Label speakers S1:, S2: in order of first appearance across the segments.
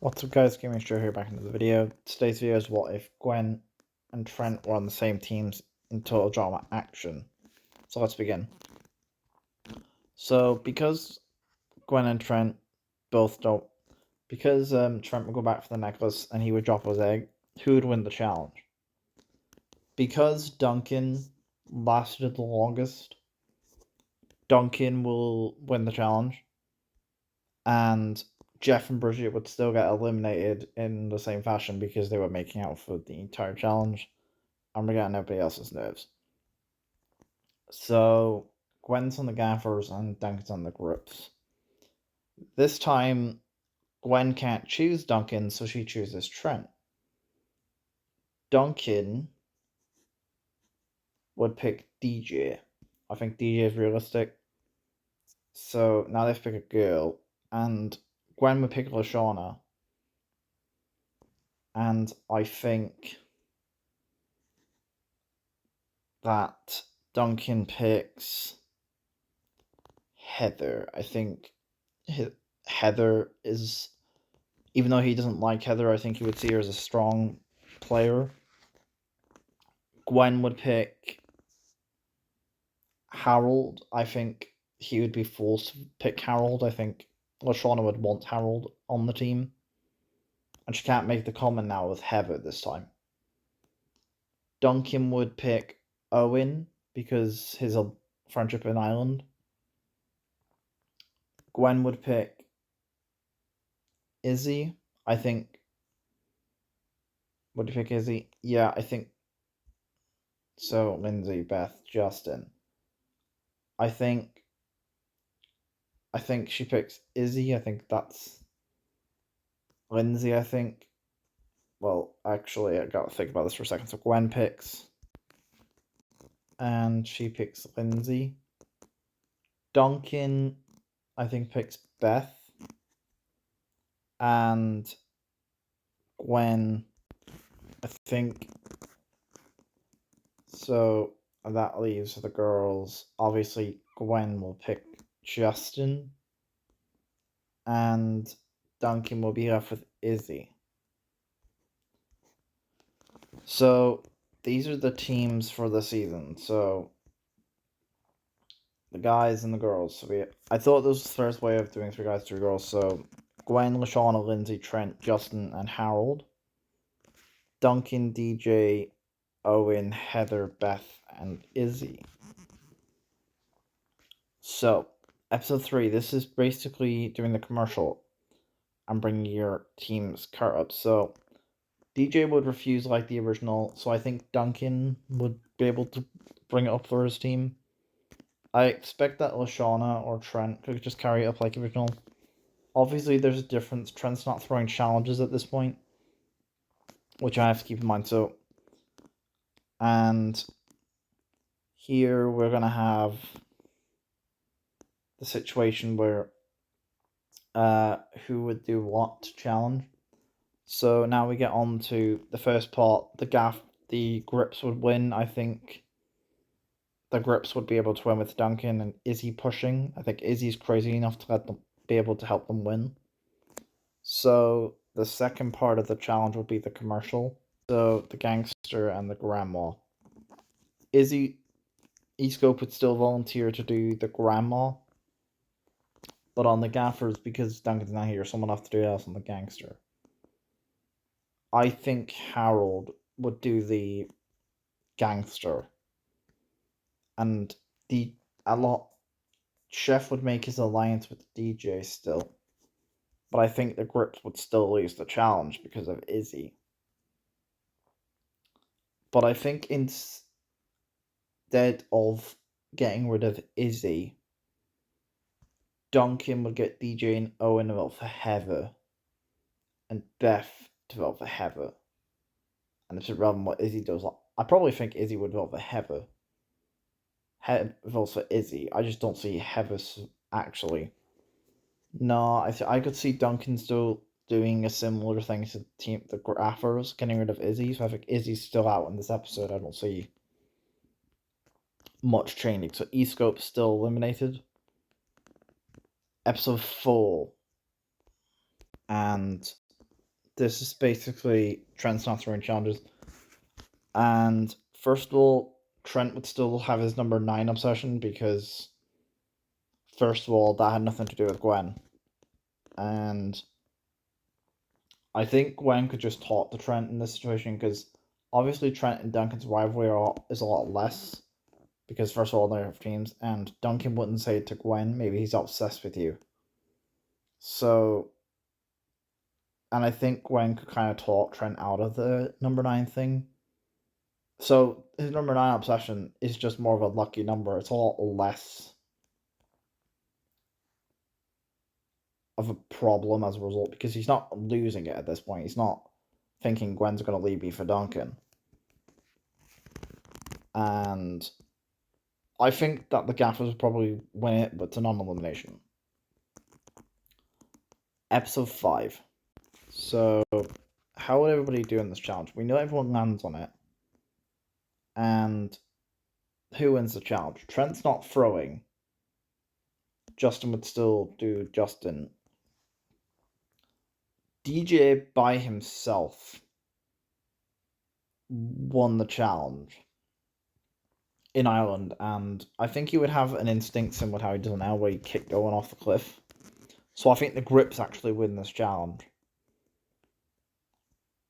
S1: What's up guys, Gaming Show here back into the video. Today's video is what if Gwen and Trent were on the same teams in Total Drama Action. So let's begin. So because Gwen and Trent both don't, because Trent would go back for the necklace and he would drop his egg, who would win the challenge? Because Duncan lasted the longest, Duncan will win the challenge, and Jeff and Bridget would still get eliminated in the same fashion because they were making out for the entire challenge, and we're getting everybody else's nerves. So Gwen's on the gaffers and Duncan's on the grips. This time, Gwen can't choose Duncan, so she chooses Trent. Duncan would pick DJ. I think DJ is realistic. So now they have to pick a girl, and Gwen would pick Lashana. And I think that Duncan picks Heather. I think Heather is, even though he doesn't like Heather, I think he would see her as a strong player. Gwen would pick Harold. I think he would be forced to pick Harold. I think Lashana would want Harold on the team. And she can't make the comment now with Heather this time. Duncan would pick Owen because his friendship in Ireland. Gwen would pick Izzy. I think. Would you pick Izzy? Yeah, I think. So, Lindsay, Beth, Justin. I think she picks Izzy. I think that's Lindsay, I think. Well, actually, I gotta think about this for a second. So Gwen picks, and she picks Lindsay. Duncan, I think, picks Beth. And Gwen, I think. So that leaves the girls. Obviously, Gwen will pick Justin. And Duncan will be left with Izzy. So these are the teams for the season. So the guys and the girls. So I thought this was the first way of doing 3 guys, 3 girls. So Gwen, Lashana, Lindsay, Trent, Justin, and Harold. Duncan, DJ, Owen, Heather, Beth, and Izzy. So episode 3. This is basically doing the commercial and bringing your team's card up. So DJ would refuse like the original, so I think Duncan would be able to bring it up for his team. I expect that Lashana or Trent could just carry it up like original. Obviously, there's a difference. Trent's not throwing challenges at this point, which I have to keep in mind. So, and here we're going to have the situation where who would do what challenge. So now we get on to the first part. The grips would win. I think the grips would be able to win with Duncan and Izzy pushing. I think Izzy's crazy enough to let them be able to help them win. So the second part of the challenge would be the commercial. So the gangster and the grandma. Escope would still volunteer to do the grandma, but on the gaffers, because Duncan's not here, someone have to do else on the gangster. I think Harold would do the gangster, and Chef would make his alliance with DJ still, but I think the grips would still lose the challenge because of Izzy. But I think instead of getting rid of Izzy, Duncan would get DJ and Owen to vote for Heather, and Beth to vote for Heather. And it's rather than what Izzy does, I probably think Izzy would vote for Heather. Heather votes for Izzy. I just don't see Heather actually. No, I could see Duncan still doing a similar thing to the Graffers, getting rid of Izzy. So I think Izzy's still out in this episode. I don't see much changing. So E-Scope's still eliminated. Episode 4. And this is basically Trent's not throwing challenges. And first of all, Trent would still have his number 9 obsession because, first of all, that had nothing to do with Gwen. And I think Gwen could just talk to Trent in this situation because obviously Trent and Duncan's rivalry is a lot less because, first of all, they're teams, and Duncan wouldn't say to Gwen, maybe he's obsessed with you. So, and I think Gwen could kind of talk Trent out of the number 9 thing. So his number 9 obsession is just more of a lucky number. It's a lot less of a problem as a result because he's not losing it at this point. He's not thinking Gwen's going to leave me for Duncan. And I think that the Gaffers would probably win it, but it's a non-elimination. Episode 5. So, how would everybody do in this challenge? We know everyone lands on it. And who wins the challenge? Trent's not throwing. Justin would still do Justin. DJ by himself won the challenge in Ireland, and I think he would have an instinct similar to how he does now, where he kicked Owen off the cliff. So I think the Grips actually win this challenge.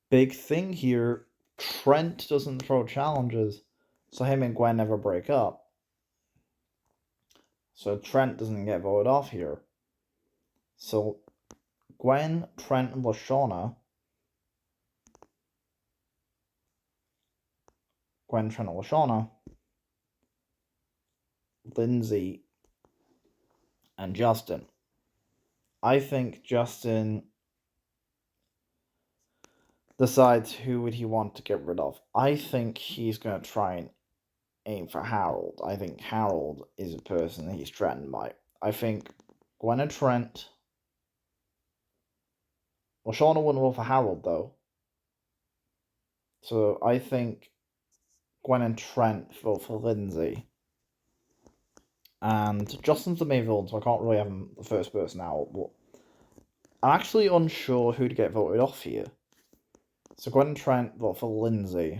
S1: Big thing here, Trent doesn't throw challenges, so him and Gwen never break up. So Trent doesn't get voted off here. So Gwen, Trent, and LaShawna. Gwen, Trent, and LaShawna. Lindsay, and Justin. I think Justin decides who would he want to get rid of. I think he's going to try and aim for Harold. I think Harold is a person he's threatened by. I think Gwen and Trent. Well, Shauna wouldn't vote for Harold, though. So I think Gwen and Trent vote for Lindsay. And Justin's the main villain, so I can't really have him the first person out. But I'm actually unsure who to get voted off here. So Gwen and Trent vote for Lindsay.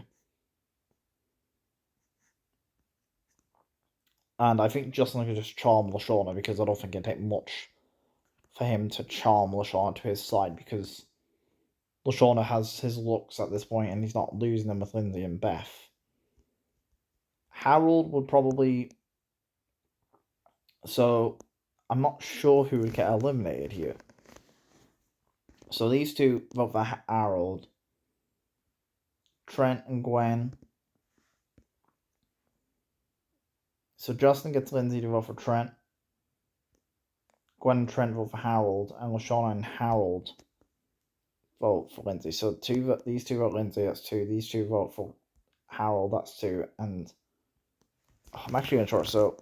S1: And I think Justin could just charm LaShawna because I don't think it'd take much for him to charm LaShawna to his side because LaShawna has his looks at this point and he's not losing them with Lindsay and Beth. Harold would probably... So, I'm not sure who would get eliminated here. So these two vote for Harold. Trent and Gwen. So Justin gets Lindsay to vote for Trent. Gwen and Trent vote for Harold. And LaShawna and Harold vote for Lindsay. So these two vote Lindsay, that's 2. These two vote for Harold, that's 2. And I'm actually unsure. So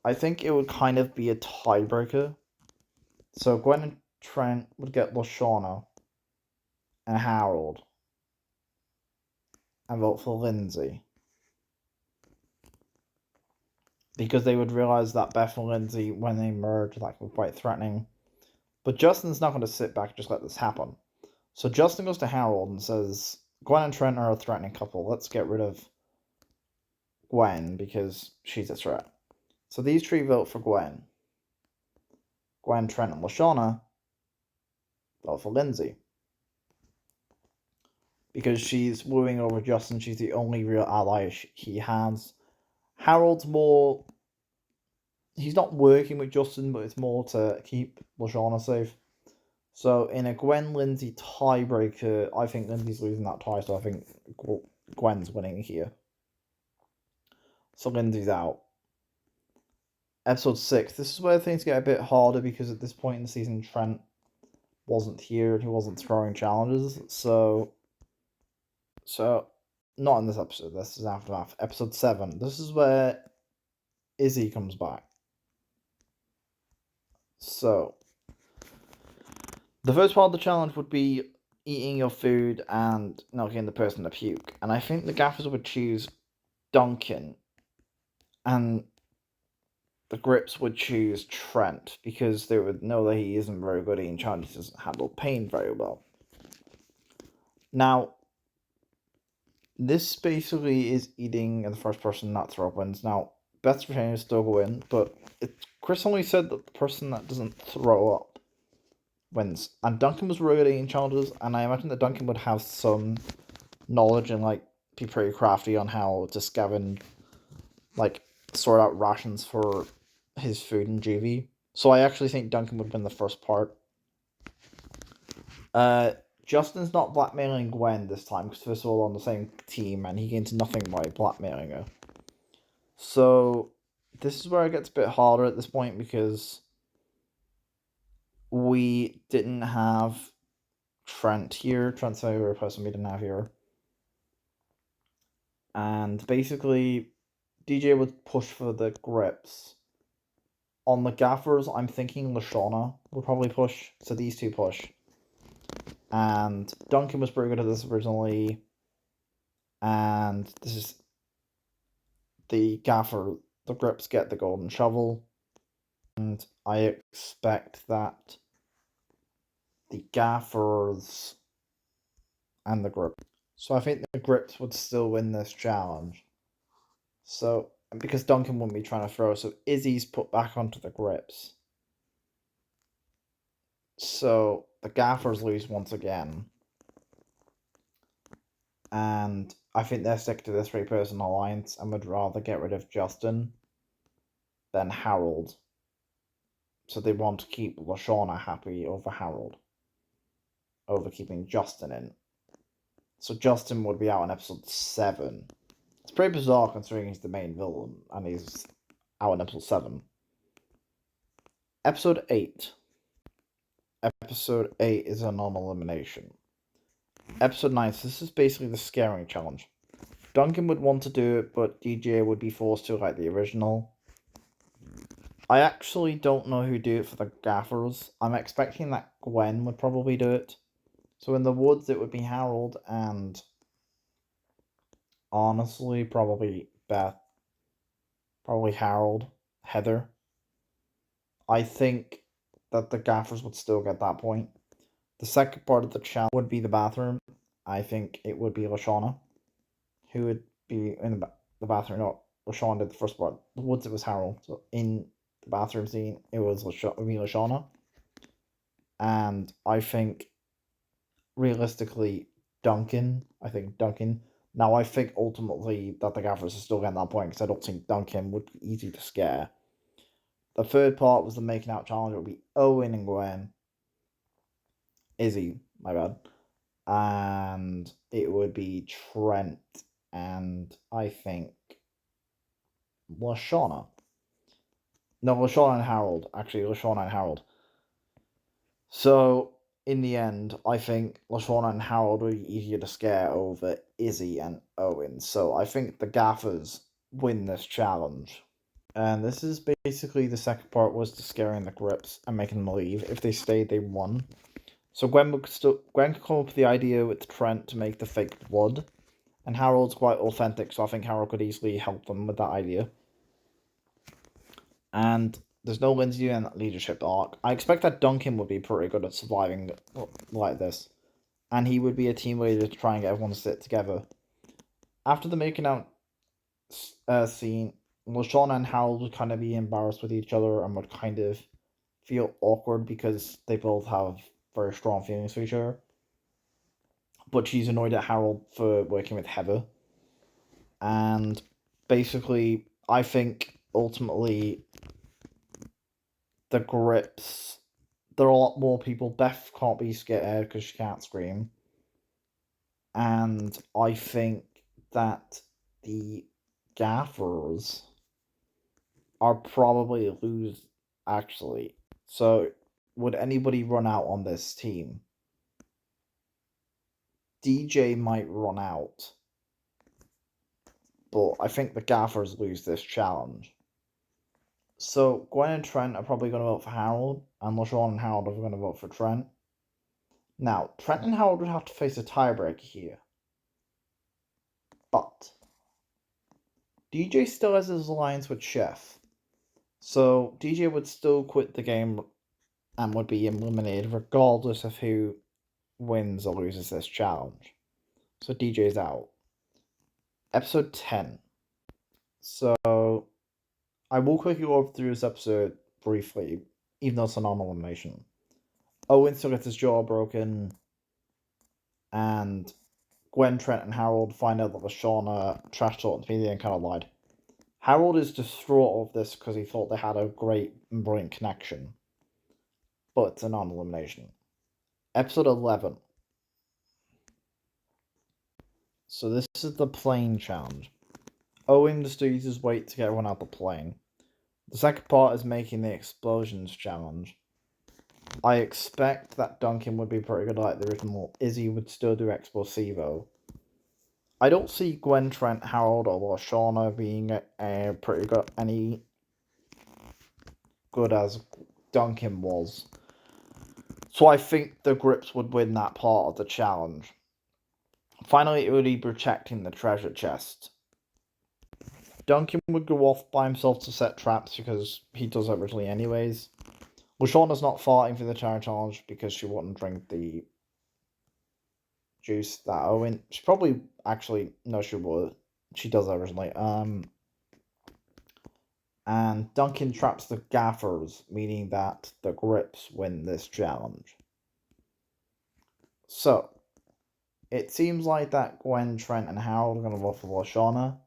S1: I think it would kind of be a tiebreaker. So Gwen and Trent would get LaShawna and Harold and vote for Lindsay. Because they would realise that Beth and Lindsay, when they merge, were quite threatening. But Justin's not going to sit back and just let this happen. So Justin goes to Harold and says, Gwen and Trent are a threatening couple. Let's get rid of Gwen because she's a threat. So these 3 vote for Gwen. Gwen, Trent, and LaShawna vote for Lindsay. Because she's wooing over Justin. She's the only real ally he has. Harold's more... He's not working with Justin, but it's more to keep LaShawna safe. So in a Gwen-Lindsay tiebreaker, I think Lindsay's losing that tie, so I think Gwen's winning here. So Lindsay's out. Episode 6. This is where things get a bit harder because at this point in the season, Trent wasn't here and he wasn't throwing challenges. So not in this episode. This is Aftermath. Episode 7. This is where Izzy comes back. So the first part of the challenge would be eating your food and not getting the person to puke. And I think the Gaffers would choose Duncan. And the Grips would choose Trent because they would know that he isn't very good at eating challenges, doesn't handle pain very well. Now, this basically is eating the first person not throw up wins. Now, best percentage still go in, but Chris only said that the person that doesn't throw up wins. And Duncan was really good at eating challenges, and I imagine that Duncan would have some knowledge and like be pretty crafty on how to scavenge, like sort out rations for his food in GV. So I actually think Duncan would win the first part. Justin's not blackmailing Gwen this time because they're all on the same team and he gains nothing by blackmailing her. So this is where it gets a bit harder at this point because we didn't have Trent here. Trent's the other person we didn't have here. And basically, DJ would push for the grips. On the gaffers, I'm thinking Lashana would probably push. So these two push. And Duncan was pretty good at this originally. And this is the gaffer. The grips get the golden shovel. And I expect that the gaffers and the grip. So I think the grips would still win this challenge. So, because Duncan wouldn't be trying to throw, so Izzy's put back onto the grips. So the gaffers lose once again. And I think they're sticking to this 3-person alliance and would rather get rid of Justin than Harold. So they want to keep Lashana happy over Harold. Over keeping Justin in. So Justin would be out in episode 7. It's pretty bizarre considering he's the main villain and he's out in episode 7. Episode 8. Episode 8 is a non-elimination. Episode 9, so this is basically the scaring challenge. Duncan would want to do it, but DJ would be forced to like the original. I actually don't know who'd do it for the gaffers. I'm expecting that Gwen would probably do it. So in the woods, it would be Harold and honestly, probably Beth. Probably Harold, Heather. I think that the gaffers would still get that point. The second part of the challenge would be the bathroom. I think it would be Lashana, who would be in the bathroom. No, Lashana did the first part. The woods, it was Harold. So in the bathroom scene, it was Lashana. And I think, realistically, Duncan. Now, I think ultimately that the gaffers are still getting that point because I don't think Duncan would be easy to scare. The third part was the making out challenge. It would be Owen and Gwen. Izzy, my bad. And it would be Trent and I think Lashana. No, Lashana and Harold. Actually, Lashana and Harold. So, in the end, I think Lashana and Harold would be easier to scare over Izzy and Owen. So, I think the gaffers win this challenge. And this is basically the second part was to scaring the grips and making them leave. If they stayed, they won. So Gwen could come up with the idea with Trent to make the fake blood, and Harold's quite authentic, so I think Harold could easily help them with that idea. And there's no Lindsay in that leadership arc. I expect that Duncan would be pretty good at surviving like this, and he would be a team leader to try and get everyone to sit together. After the making out scene, Lashana and Harold would kind of be embarrassed with each other and would kind of feel awkward because they both have very strong feelings for each other. But she's annoyed at Harold for working with Heather. And basically, I think ultimately the grips, there are a lot more people. Beth can't be scared because she can't scream. And I think that the gaffers are probably lose actually. So would anybody run out on this team? DJ might run out. But I think the gaffers lose this challenge. So Gwen and Trent are probably going to vote for Harold, and LaShawn and Harold are going to vote for Trent. Now, Trent and Harold would have to face a tiebreaker here. But DJ still has his alliance with Chef. So DJ would still quit the game and would be eliminated regardless of who wins or loses this challenge. So DJ's out. Episode 10. So I will quickly go through this episode briefly, even though it's a non-elimination. Owen still gets his jaw broken, and Gwen, Trent, and Harold find out that Lashana trash talked me and kind of lied. Harold is distraught of this because he thought they had a great and brilliant connection, but it's a non-elimination. Episode 11. So this is the plane challenge. Owen just uses his weight to get everyone out the plane. The second part is making the explosions challenge. I expect that Duncan would be pretty good like the original. Izzy would still do Explosivo. I don't see Gwen, Trent, Harold, or Shauna being pretty good, any good as Duncan was. So I think the Grips would win that part of the challenge. Finally, it would be protecting the treasure chest. Duncan would go off by himself to set traps because he does that originally anyways. Lashauna's not fighting for the treasure challenge because she wouldn't drink the juice that Owen. She probably actually no, she would. She does that originally. And Duncan traps the gaffers, meaning that the Grips win this challenge. So it seems like that Gwen, Trent, and Harold are gonna vote for Lashana,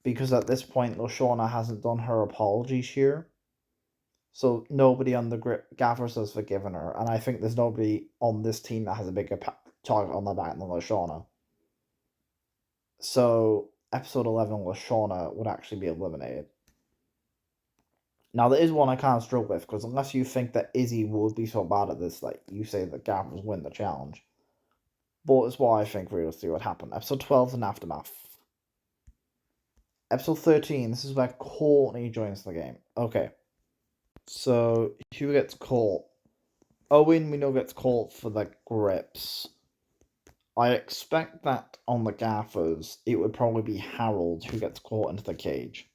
S1: because at this point Lashana hasn't done her apologies here. So nobody on the gaffers has forgiven her, and I think there's nobody on this team that has a bigger target on their back than Lashana. So episode 11, Lashana would actually be eliminated. Now there is one I can't struggle with, because unless you think that Izzy would be so bad at this, like you say that gaffers win the challenge. But it's what I think realistically would happen. Episode 12 is an aftermath. Episode 13, this is where Courtney joins the game. Okay. So who gets caught? Owen, we know, gets caught for the Grips. I expect that on the gaffers, it would probably be Harold who gets caught into the cage.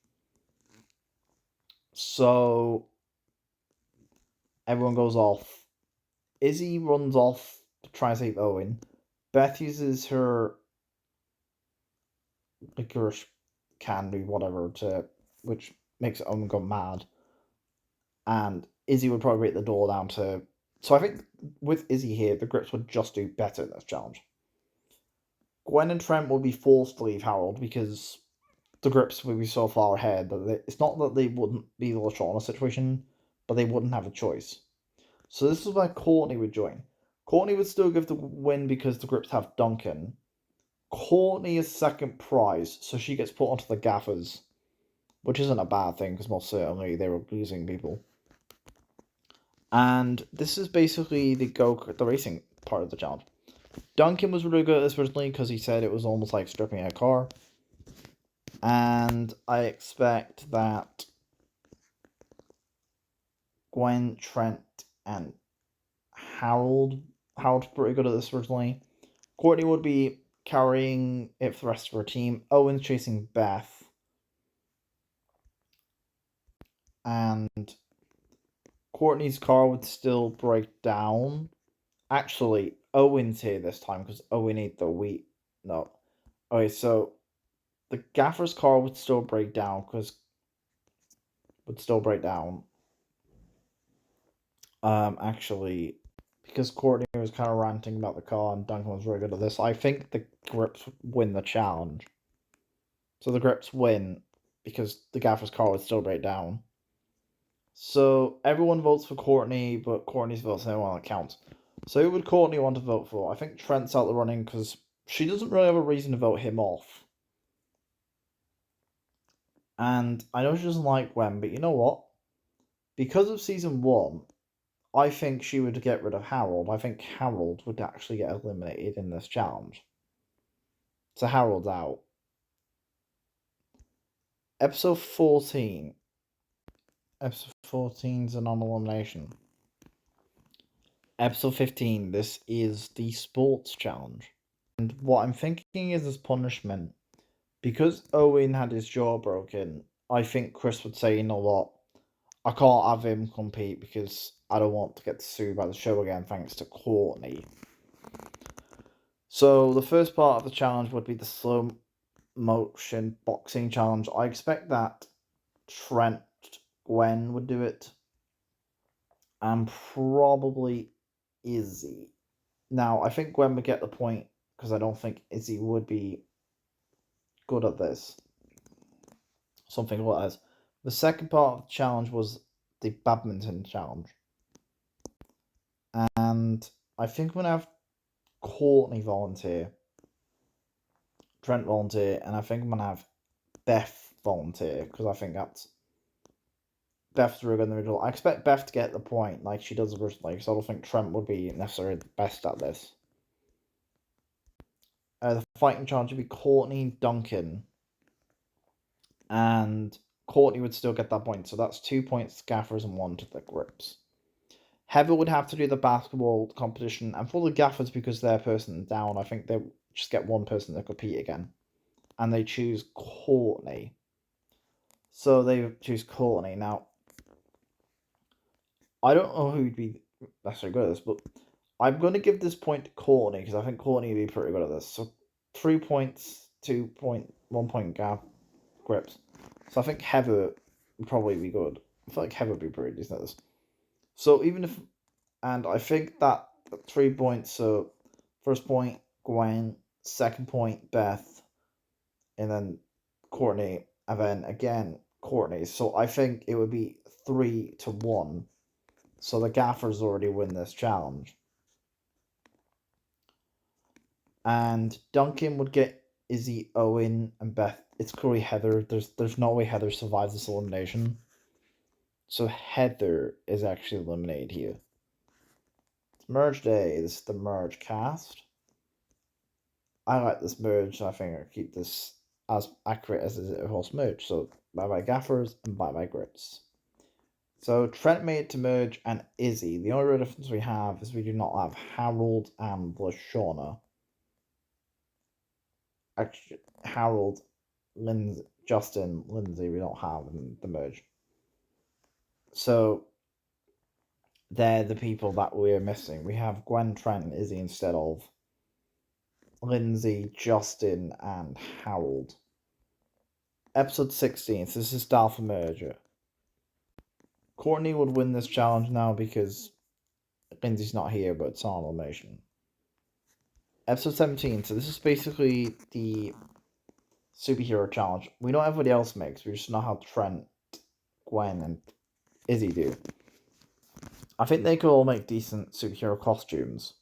S1: So everyone goes off. Izzy runs off to try and save Owen. Beth uses her licorice candy, whatever, which makes Owen go mad. And Izzy would probably break the door down to. So I think with Izzy here, the Grips would just do better in this challenge. Gwen and Trent will be forced to leave Harold because the Grips will be so far ahead that it's not that they wouldn't be the Lashana situation, but they wouldn't have a choice. So this is where Courtney would join. Courtney would still give the win because the Grips have Duncan. Courtney is second prize, so she gets put onto the gaffers, which isn't a bad thing because most certainly they were losing people. And this is basically the racing part of the challenge. Duncan was really good at this originally because he said it was almost like stripping a car. And I expect that Gwen, Trent, and Harold's pretty good at this originally. Courtney would be carrying it for the rest of her team. Owen's chasing Beth. And Courtney's car would still break down. Actually, Owen's here this time because Owen ate the wheat. No. Okay, so the gaffer's car would still break down. Actually, because Courtney was kind of ranting about the car and Duncan was really good at this, I think the Grips win the challenge. So the Grips win because the gaffer's car would still break down. So everyone votes for Courtney, but Courtney's vote's the only one that counts. So who would Courtney want to vote for? I think Trent's out the running because she doesn't really have a reason to vote him off. And I know she doesn't like Gwen, but you know what? Because of season 1, I think she would get rid of Harold. I think Harold would actually get eliminated in this challenge. So Harold's out. Episode 14. Episode 14 is a non-elimination. Episode 15, this is the sports challenge. And what I'm thinking is as punishment, because Owen had his jaw broken, I think Chris would say, you know what, I can't have him compete because I don't want to get sued by the show again thanks to Courtney. So the first part of the challenge would be the slow motion boxing challenge. I expect that Trent, Gwen would do it, and probably Izzy. Now, I think Gwen would get the point because I don't think Izzy would be good at this. Something like that. The second part of the challenge was the badminton challenge. And I think I'm going to have Courtney volunteer, Trent volunteer, and I think I'm going to have Beth volunteer because I think that's Beth's really good in the middle. I expect Beth to get the point like she does originally, so I don't think Trent would be necessarily the best at this. The fighting challenge would be Courtney and Duncan, and Courtney would still get that point, so that's 2 points to gaffers and 1 to the grips. Heather would have to do the basketball competition, and for the gaffers, because their person down, I think they just get one person to compete again, and they choose Courtney. So they choose Courtney. Now, I don't know who'd be necessarily good at this, but I'm going to give this point to Courtney because I think Courtney would be pretty good at this. So 3 points, 2 point, 1 point gap grips. So I think Heather would probably be good. I feel like Heather would be pretty decent at this. So even if, and I think that 3 points. So first point Gwen, second point Beth, and then Courtney, and then again Courtney. So I think it would be 3-1. So the gaffers already win this challenge. And Duncan would get Izzy, Owen, and Beth. It's clearly Heather. There's no way Heather survives this elimination. So Heather is actually eliminated here. It's merge day. This is the merge cast. I like this merge. I think I'll keep this as accurate as it was merge. So bye bye gaffers and bye bye grips. So Trent made it to merge and Izzy. The only real difference we have is we do not have Harold and Lashawna. Actually, Harold, Justin, Lindsay, we don't have in the merge. So they're the people that we're missing. We have Gwen, Trent, and Izzy instead of Lindsay, Justin, and Harold. Episode 16. So this is Dalfa Merger. Courtney would win this challenge now because Lindsay's not here, but it's on elimination. Episode 17. So this is basically the superhero challenge. We know everybody else makes. We just know how Trent, Gwen, and Izzy do. I think they could all make decent superhero costumes.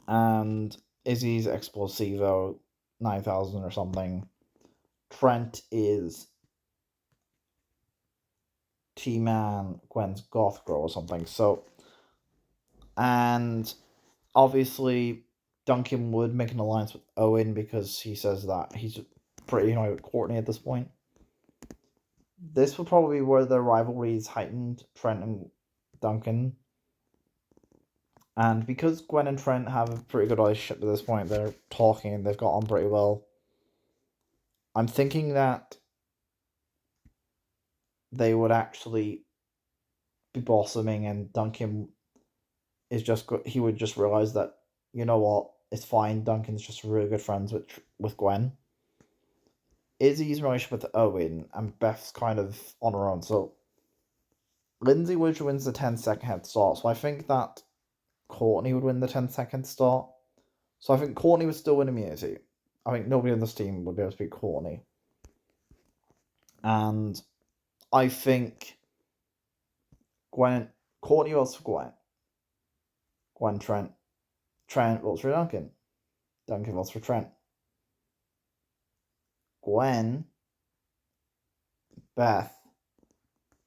S1: And Izzy's Explosivo 9000 or something. Trent is T-Man, Gwen's Goth Girl or something. So, and obviously Duncan would make an alliance with Owen because he says that he's pretty annoyed with Courtney at this point. This would probably be where the rivalry is heightened, Trent and Duncan. And because Gwen and Trent have a pretty good relationship at this point, they're talking and they've got on pretty well. I'm thinking that they would actually be blossoming, and Duncan is just he would just realize that, you know what, it's fine. Duncan's just really good friends with Gwen. Izzy's relationship with Owen and Beth's kind of on her own. So Lindsay Woods wins the 10-second head start. So I think that Courtney would win the 10-second start. So I think Courtney would still win immunity. I think nobody on this team would be able to beat Courtney. And I think Courtney votes for Gwen. Gwen, Trent votes for Duncan. Duncan votes for Trent. Gwen, Beth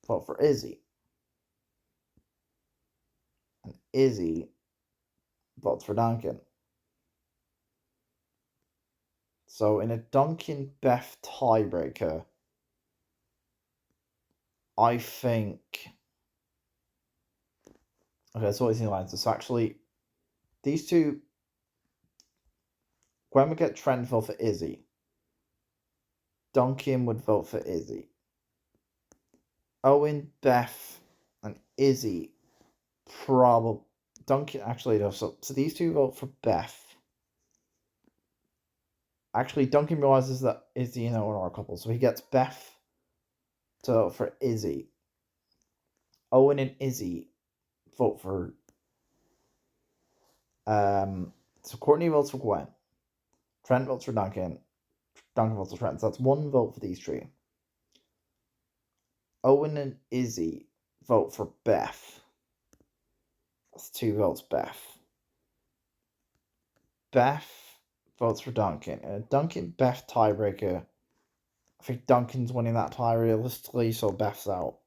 S1: vote for Izzy. And Izzy votes for Duncan. So in a Duncan Beth tiebreaker, I think. Okay, so what is the alliance? So actually, these two. Gwen would get Trent vote for Izzy. Duncan would vote for Izzy. Owen, Beth, and Izzy probably Duncan actually does. So these two vote for Beth. Actually, Duncan realizes that Izzy and Owen are a couple, so he gets Beth to vote for Izzy. Owen and Izzy vote for. So Courtney votes for Gwen. Trent votes for Duncan. Duncan votes for Trent. So that's one vote for these three. Owen and Izzy vote for Beth. That's 2 votes, Beth. Beth votes for Duncan. Duncan Beth tiebreaker. I think Duncan's winning that tie realistically, so Beth's out.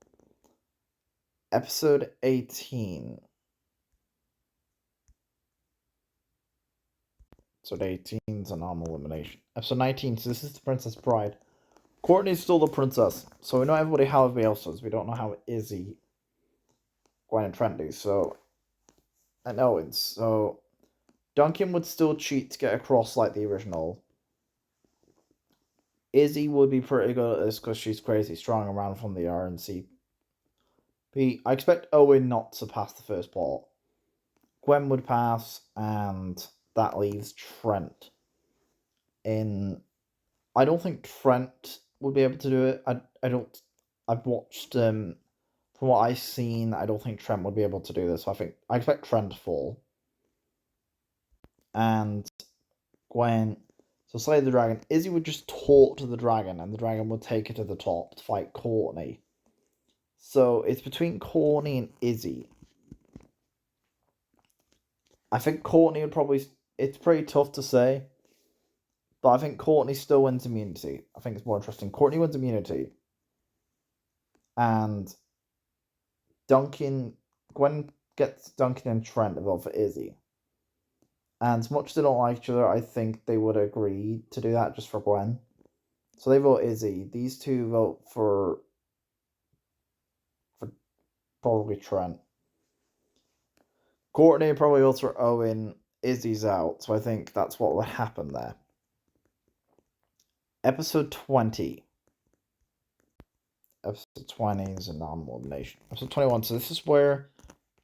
S1: Episode 18. Episode 18 is a normal elimination. Episode 19, so this is the Princess Bride. Courtney's still the princess, so we know everybody how everybody else does. We don't know how Izzy, Gwen, and Trent do, so. And Owen, so. Duncan would still cheat to get across like the original. Izzy would be pretty good at this because she's crazy strong around from the RNC. I expect Owen not to pass the first part. Gwen would pass, and that leaves Trent. I don't think Trent would be able to do it. I've watched from what I've seen, I don't think Trent would be able to do this. So I expect Trent to fall. And Gwen, so slay the dragon. Izzy would just talk to the dragon, and the dragon would take her to the top to fight Courtney. So it's between Courtney and Izzy. I think Courtney would probably. It's pretty tough to say, but I think Courtney still wins immunity. I think it's more interesting. Courtney wins immunity, and Gwen gets Duncan and Trent to vote for Izzy. And as much as they don't like each other, I think they would agree to do that just for Gwen. So they vote Izzy. These two vote for probably Trent. Courtney probably votes for Owen. Izzy's out, so I think that's what would happen there. Episode 20. Episode 20 is a normal elimination. Episode 21, so this is where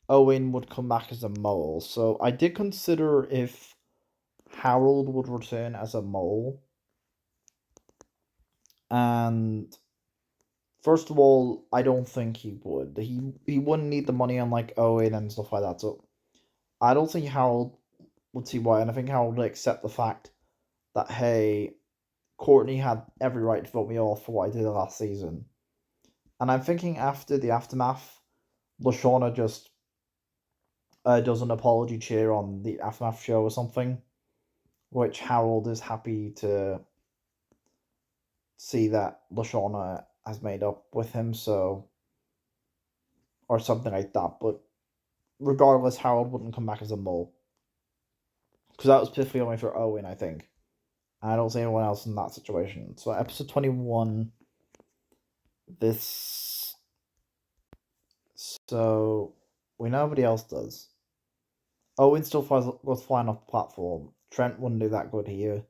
S1: Owen would come back as a mole. So I did consider if Harold would return as a mole. And first of all, I don't think he would. He wouldn't need the money unlike Owen and stuff like that. So I don't think Harold would see why. And I think Harold would accept the fact that, hey, Courtney had every right to vote me off for what I did last season. And I'm thinking after the aftermath, Lashawna just does an apology cheer on the aftermath show or something, which Harold is happy to see that Lashawna has made up with him, so or something like that. But regardless, Harold wouldn't come back as a mole because that was pitifully only for Owen, I think. I don't see anyone else in that situation. So episode 21. This. So we know nobody else does. Owen still goes flying off the platform. Trent wouldn't do that good here.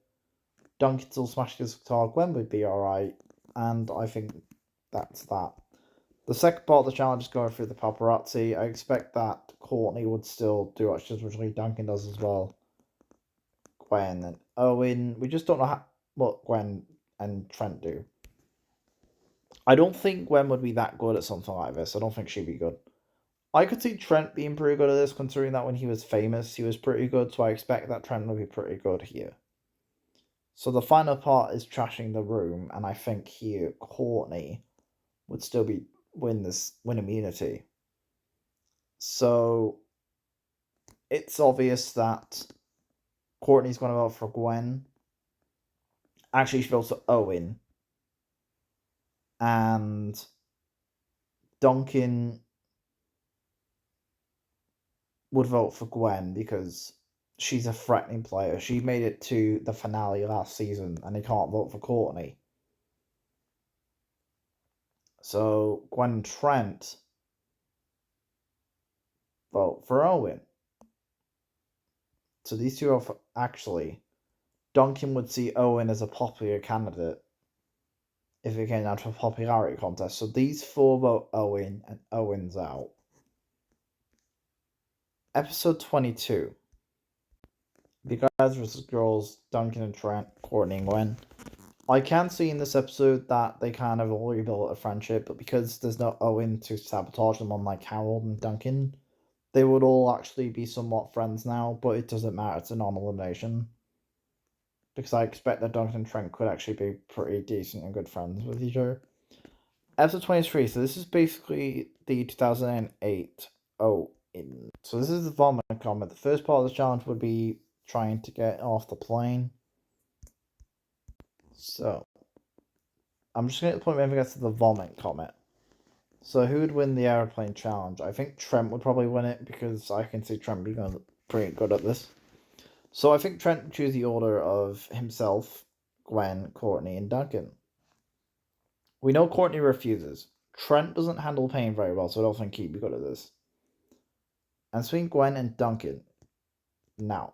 S1: Duncan still smashed his guitar. Gwen would be alright. And I think that's that. The second part of the challenge is going through the paparazzi. I expect that Courtney would still do what she's originally. Duncan does as well. Gwen and Owen. We just don't know what Gwen and Trent do. I don't think Gwen would be that good at something like this. I don't think she'd be good. I could see Trent being pretty good at this, considering that when he was famous, he was pretty good, so I expect that Trent will be pretty good here. So the final part is trashing the room, and I think here Courtney would still win immunity. So it's obvious that Courtney's going to vote for Gwen. Actually, she votes for Owen. And Duncan would vote for Gwen because she's a threatening player. She made it to the finale last season and he can't vote for Courtney. So Gwen and Trent vote for Owen. So these two are actually. Duncan would see Owen as a popular candidate if it came down to a popularity contest. So these 4 vote Owen and Owen's out. Episode 22. The guys versus girls, Duncan and Trent, Courtney and Gwen. I can see in this episode that they kind of all rebuilt a friendship, but because there's no Owen to sabotage them, unlike Harold and Duncan, they would all actually be somewhat friends now, but it doesn't matter, it's a non-elimination. Because I expect that Duncan and Trent could actually be pretty decent and good friends with each other. Episode 23, so this is basically the 2008 so this is the vomit comet. The first part of the challenge would be trying to get off the plane. So I'm just going to point whenever it gets to the vomit comet. So who would win the airplane challenge? I think Trent would probably win it because I can see Trent being pretty good at this. So I think Trent would choose the order of himself, Gwen, Courtney, and Duncan. We know Courtney refuses. Trent doesn't handle pain very well, so I don't think he'd be good at this. And between Gwen and Duncan. Now,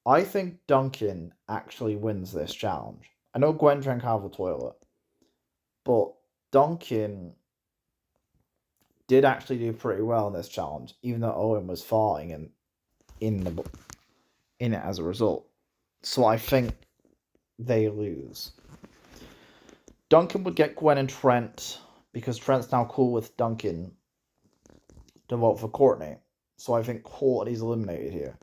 S1: I think Duncan actually wins this challenge. I know Gwen drank out of the toilet, but Duncan did actually do pretty well in this challenge, even though Owen was farting and in it as a result. So I think they lose. Duncan would get Gwen and Trent because Trent's now cool with Duncan to vote for Courtney. So I think Courtney's eliminated here.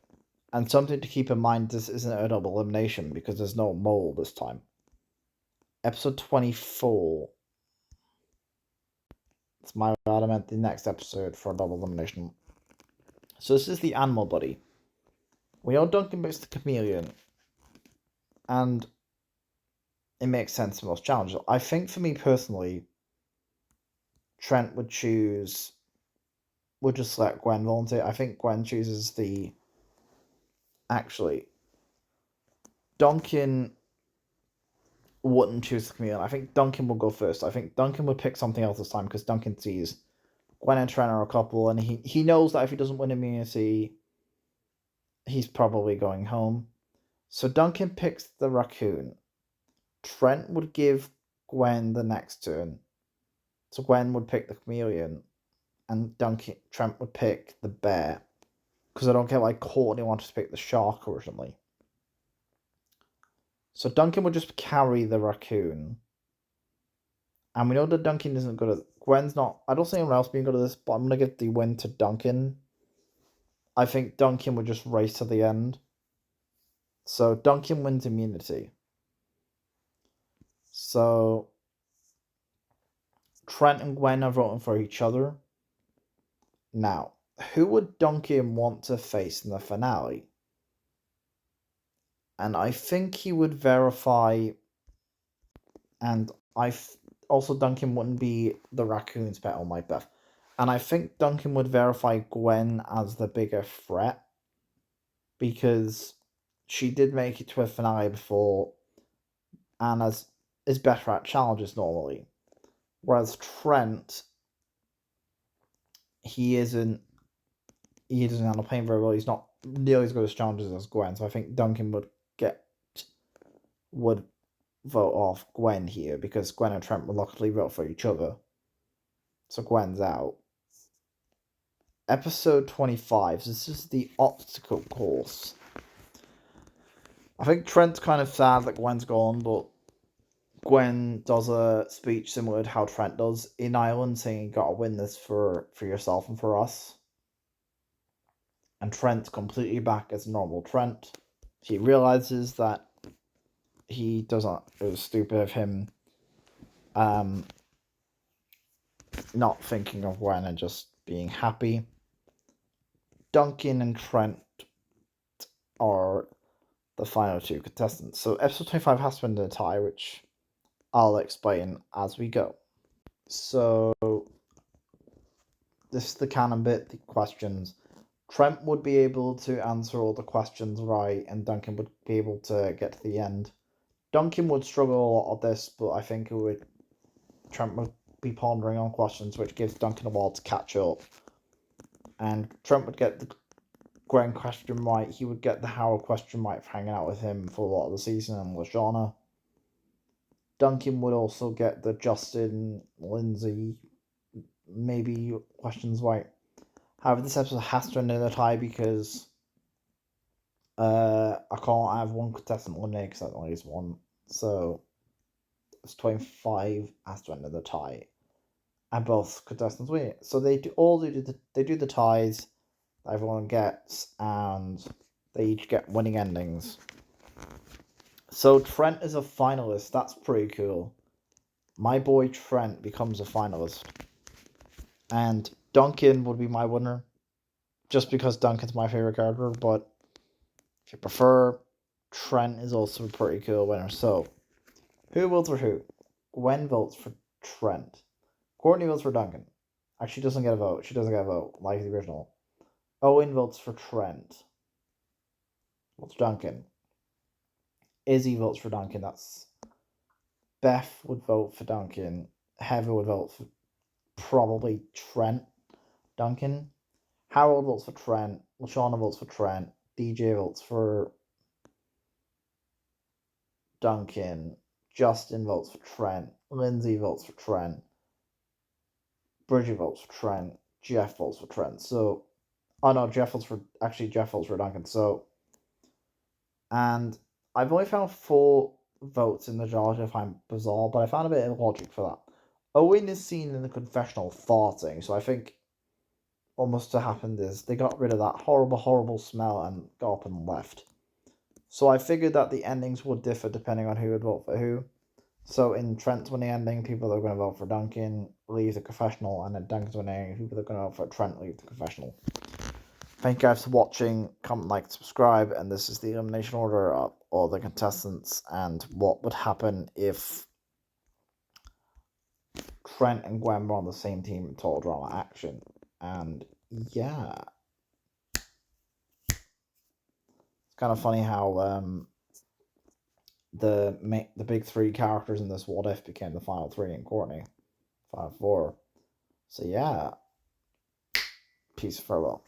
S1: And something to keep in mind, this isn't a double elimination because there's no mole this time. Episode 24. It's my bad, I meant the next episode for a double elimination. So this is the animal buddy. We know Duncan picks the chameleon. And it makes sense for most challenges. I think for me personally, Trent would just let Gwen volunteer. I think Gwen chooses the... Actually, Duncan wouldn't choose the chameleon. I think Duncan will go first. I think Duncan would pick something else this time because Duncan sees Gwen and Trent are a couple, and he knows that if he doesn't win immunity, he's probably going home. So Duncan picks the raccoon. Trent would give Gwen the next turn. So Gwen would pick the chameleon, and Trent would pick the bear. Because I don't get why Courtney wanted to pick the shark originally. So Duncan would just carry the raccoon. And we know that Duncan isn't good at... Gwen's not... I don't see anyone else being good at this, but I'm going to give the win to Duncan. I think Duncan would just race to the end. So Duncan wins immunity. So Trent and Gwen are voting for each other. Now, who would Duncan want to face in the finale? And I think he would verify... And also Duncan wouldn't be the raccoon's pet on my Beth. And I think Duncan would verify Gwen as the bigger threat. Because she did make it to a finale before. And is better at challenges normally. Whereas Trent, he doesn't handle pain very well. He's not nearly as good as challenges as Gwen. So I think Duncan would vote off Gwen here because Gwen and Trent would luckily vote for each other. So Gwen's out. Episode 25. This is the obstacle course. I think Trent's kind of sad that Gwen's gone, but Gwen does a speech similar to how Trent does in Ireland, saying you gotta win this for yourself and for us. And Trent's completely back as normal Trent. He realizes that it was stupid of him not thinking of Gwen and just being happy. Duncan and Trent are the final two contestants. So episode 25 has to end in a tie, which I'll explain as we go. So this is the canon bit, the questions. Trent would be able to answer all the questions right, and Duncan would be able to get to the end. Duncan would struggle a lot of this, but I think Trent would be pondering on questions, which gives Duncan a while to catch up. And Trent would get the Gwen question right. He would get the Howard question right for hanging out with him for a lot of the season and Lashana. Duncan would also get the Justin, Lindsay, maybe questions right. However, this episode has to end in a tie because I can't have one contestant eliminated because that only is one. So it's 25 has to end in a tie, and both contestants win. So they do the ties that everyone gets, and they each get winning endings. So Trent is a finalist. That's pretty cool. My boy Trent becomes a finalist, and Duncan would be my winner, just because Duncan's my favorite character. But if you prefer, Trent is also a pretty cool winner. So, who votes for who? Gwen votes for Trent. Courtney votes for Duncan. Actually, doesn't get a vote. She doesn't get a vote, like the original. Owen votes for Trent. Votes Duncan. Izzy votes for Duncan. That's Beth would vote for Duncan. Heather would vote for probably Trent. Duncan. Harold votes for Trent. Lashana votes for Trent. DJ votes for Duncan. Justin votes for Trent. Lindsay votes for Trent. Bridget votes for Trent. Jeff votes for Trent. So, oh no, Jeff votes for Duncan. So, and I've only found 4 votes in the Georgia. I find bizarre, but I found a bit of logic for that. Owen is seen in the confessional farting, so I think what must have happened is they got rid of that horrible, horrible smell and got up and left. So I figured that the endings would differ depending on who would vote for who. So in Trent's winning ending, people that are going to vote for Duncan leave the confessional, and in Duncan's winning, people that are going to vote for Trent leave the confessional. Thank you guys for watching. Comment, like, subscribe, and this is the elimination order of all the contestants and what would happen if Trent and Gwen were on the same team in Total Drama Action. And yeah, it's kind of funny how the big 3 characters in this what if became the final 3 in Courtney, 5-4. So yeah, peace, farewell.